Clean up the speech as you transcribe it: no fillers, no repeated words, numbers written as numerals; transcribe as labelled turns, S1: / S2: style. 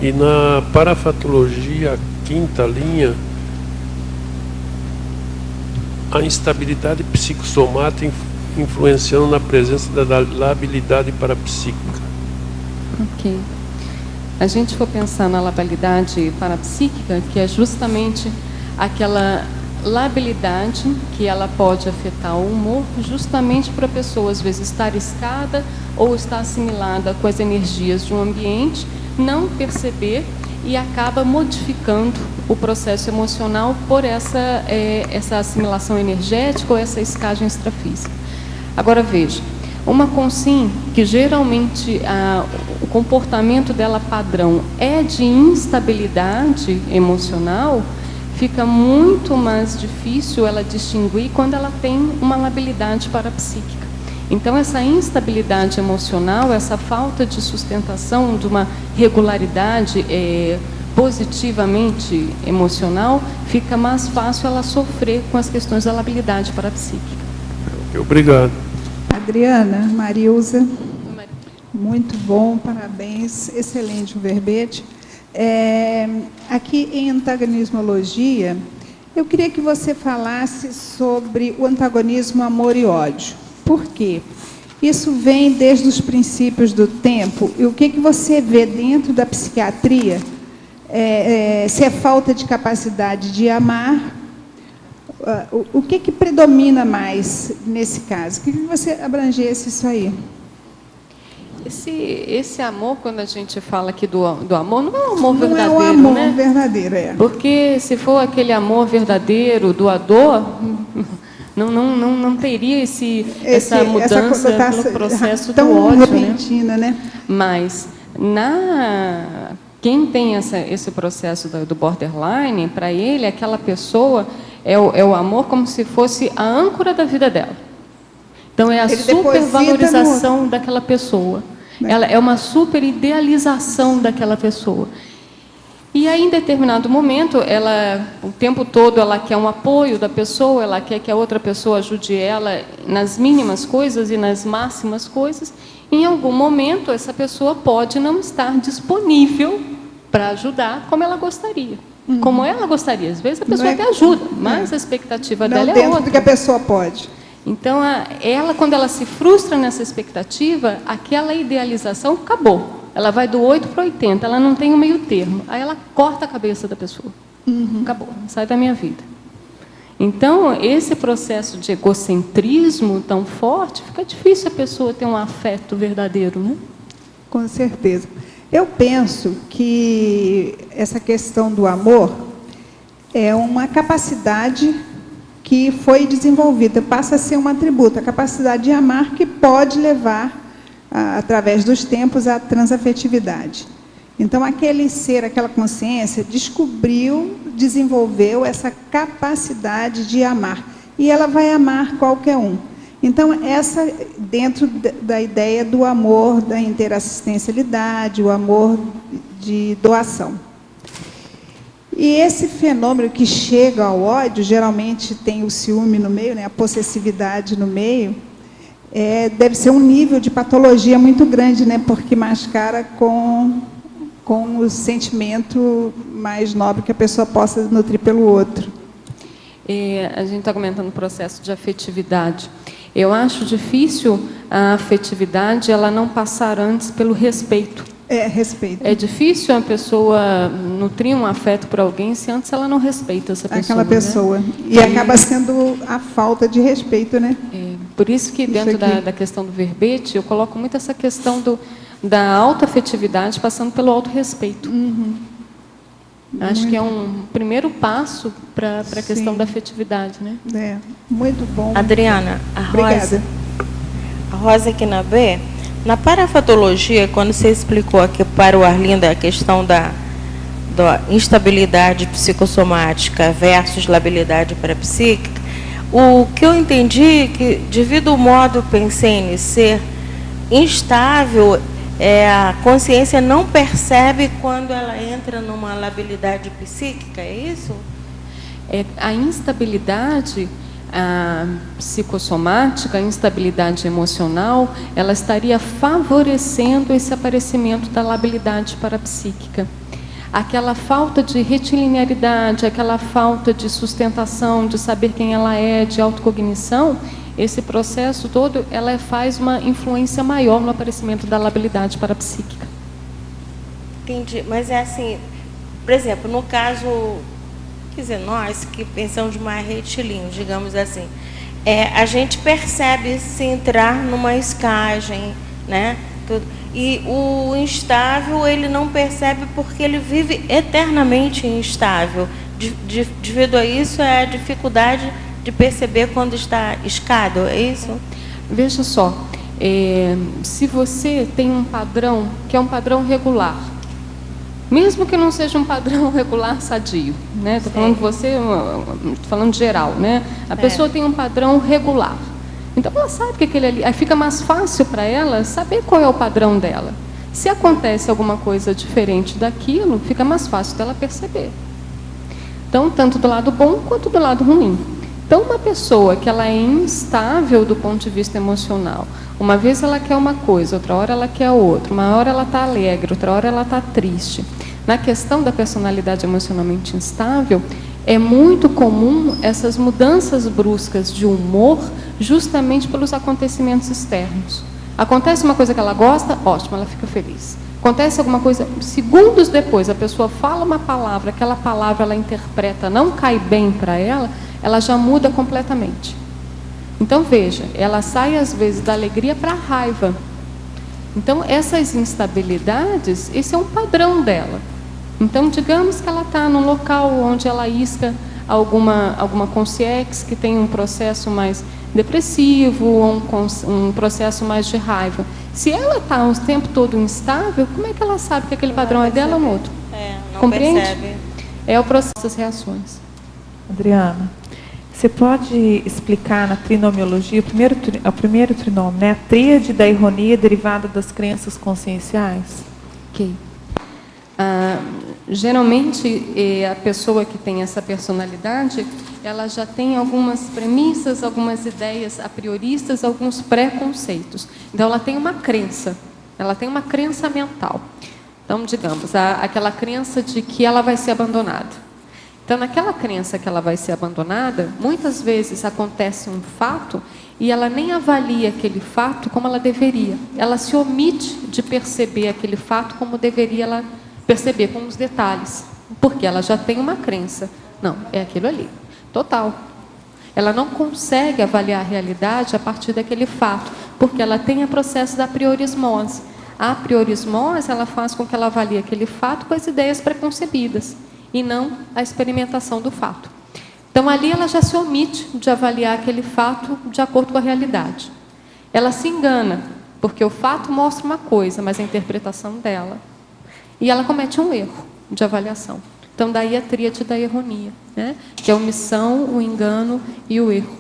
S1: E na parafatologia, quinta linha, a instabilidade psicossomática influenciando na presença da labilidade parapsíquica.
S2: Ok. A gente for pensar na labilidade parapsíquica, que é justamente aquela labilidade que ela pode afetar o humor, justamente para a pessoa, às vezes, estar escada ou estar assimilada com as energias de um ambiente, não perceber e acaba modificando o processo emocional por essa assimilação energética ou essa escagem extrafísica. Agora veja, uma consim que geralmente o comportamento dela padrão é de instabilidade emocional, fica muito mais difícil ela distinguir quando ela tem uma labilidade parapsíquica. Então, essa instabilidade emocional, essa falta de sustentação de uma regularidade positivamente emocional, fica mais fácil ela sofrer com as questões da labilidade parapsíquica.
S1: Obrigado.
S3: Adriana, Marilza, muito bom, parabéns, excelente o verbete. Aqui em antagonismologia, eu queria que você falasse sobre o antagonismo amor e ódio. Por quê? Isso vem desde os princípios do tempo, e o que você vê dentro da psiquiatria, se é falta de capacidade de amar, o que predomina mais nesse caso? Queria que você abrangesse isso aí.
S2: Esse amor, quando a gente fala aqui do amor, não é um amor verdadeiro,
S3: não é o amor,
S2: né?
S3: Verdadeiro,
S2: Porque se for aquele amor verdadeiro, doador, não teria essa mudança no processo do ódio,
S3: repentina, né?
S2: Mas quem tem esse processo do borderline, para ele, aquela pessoa é o amor como se fosse a âncora da vida dela. Então, é a supervalorização daquela pessoa. Ela é uma superidealização daquela pessoa. E aí, em determinado momento, o tempo todo, ela quer um apoio da pessoa, ela quer que a outra pessoa ajude ela nas mínimas coisas e nas máximas coisas. Em algum momento, essa pessoa pode não estar disponível para ajudar como ela gostaria. Como ela gostaria. Às vezes, a pessoa até ajuda, mas a expectativa dela é outra.
S3: Dentro do que a pessoa pode.
S2: Então, quando ela se frustra nessa expectativa, aquela idealização acabou. Ela vai do 8 para 80, ela não tem um meio termo. Aí ela corta a cabeça da pessoa. Acabou, sai da minha vida. Então, esse processo de egocentrismo tão forte, fica difícil a pessoa ter um afeto verdadeiro, né?
S3: Com certeza. Eu penso que essa questão do amor é uma capacidade que foi desenvolvida, passa a ser um atributo, a capacidade de amar que pode levar, através dos tempos, à transafetividade. Então, aquele ser, aquela consciência, desenvolveu essa capacidade de amar. E ela vai amar qualquer um. Então, dentro da ideia do amor, da interassistencialidade, o amor de doação. E esse fenômeno que chega ao ódio, geralmente tem o ciúme no meio, né, a possessividade no meio, deve ser um nível de patologia muito grande, né, porque mascara com o sentimento mais nobre que a pessoa possa nutrir pelo outro.
S2: A gente está comentando o processo de afetividade. Eu acho difícil a afetividade ela não passar antes pelo respeito.
S3: Respeito.
S2: É difícil a pessoa nutrir um afeto por alguém se antes ela não respeita essa pessoa.
S3: Aquela pessoa. Né? E acaba sendo a falta de respeito, né?
S2: Por isso que dentro da questão do verbete, eu coloco muito essa questão da autoafetividade passando pelo autorrespeito. Acho que é um primeiro passo para a questão da afetividade, né?
S3: Muito bom.
S4: Adriana, a Rosa aqui na B, na parafatologia, quando você explicou aqui para o Arlindo a questão da instabilidade psicossomática versus labilidade parapsíquica, o que eu entendi que, devido ao modo pensei ser instável, a consciência não percebe quando ela entra numa labilidade psíquica, é isso?
S2: A instabilidade psicossomática, a instabilidade emocional, ela estaria favorecendo esse aparecimento da labilidade parapsíquica. aquela falta de retilinearidade, aquela falta de sustentação, de saber quem ela é, de autocognição, esse processo todo, ela faz uma influência maior no aparecimento da labilidade parapsíquica.
S4: Entendi, mas é assim, por exemplo, no caso, quer dizer, nós que pensamos mais retilíneo, digamos assim, a gente percebe se entrar numa escagem, né? E o instável, ele não percebe porque ele vive eternamente instável. Devido a isso, é a dificuldade de perceber quando está escado, é isso?
S2: Veja só, se você tem um padrão que é um padrão regular, mesmo que não seja um padrão regular sadio, né? Estou falando você, falando geral, né? A pessoa tem um padrão regular. Então ela sabe que aquele ali, aí fica mais fácil para ela saber qual é o padrão dela. Se acontece alguma coisa diferente daquilo, fica mais fácil dela perceber. Então, tanto do lado bom quanto do lado ruim. Então, uma pessoa que ela é instável do ponto de vista emocional, uma vez ela quer uma coisa, outra hora ela quer outra, uma hora ela está alegre, outra hora ela está triste. Na questão da personalidade emocionalmente instável, é muito comum essas mudanças bruscas de humor justamente pelos acontecimentos externos. Acontece uma coisa que ela gosta, ótimo, ela fica feliz. Acontece alguma coisa, segundos depois, a pessoa fala uma palavra, aquela palavra ela interpreta, não cai bem para ela já muda completamente. Então, veja, ela sai às vezes da alegria para a raiva. Então, essas instabilidades, esse é um padrão dela. Então, digamos que ela está num local onde ela isca alguma consciência que tem um processo mais depressivo, ou um processo mais de raiva. Se ela está o tempo todo instável, como é que ela sabe que aquele padrão é dela ou no outro?
S4: Não
S2: compreende?
S4: Percebe.
S2: É o processo das reações.
S5: Adriana, você pode explicar na trinomiologia, o primeiro trinômio, né? A tríade da ironia derivada das crenças conscienciais?
S2: Ok. Geralmente, a pessoa que tem essa personalidade, ela já tem algumas premissas, algumas ideias a prioristas, alguns preconceitos. Então, ela tem uma crença mental. Então, digamos, aquela crença de que ela vai ser abandonada. Então, naquela crença que ela vai ser abandonada, muitas vezes acontece um fato e ela nem avalia aquele fato como ela deveria. Ela se omite de perceber aquele fato como deveria ela perceber, com os detalhes. Porque ela já tem uma crença. Não, é aquilo ali. Total. Ela não consegue avaliar a realidade a partir daquele fato, porque ela tem o processo da priorismose. A priorismose, ela faz com que ela avalie aquele fato com as ideias preconcebidas, e não a experimentação do fato. Então, ali ela já se omite de avaliar aquele fato de acordo com a realidade. Ela se engana, porque o fato mostra uma coisa, mas a interpretação dela. E ela comete um erro de avaliação. Então, daí a tríade da ironia, né? Que é a omissão, o engano e o erro.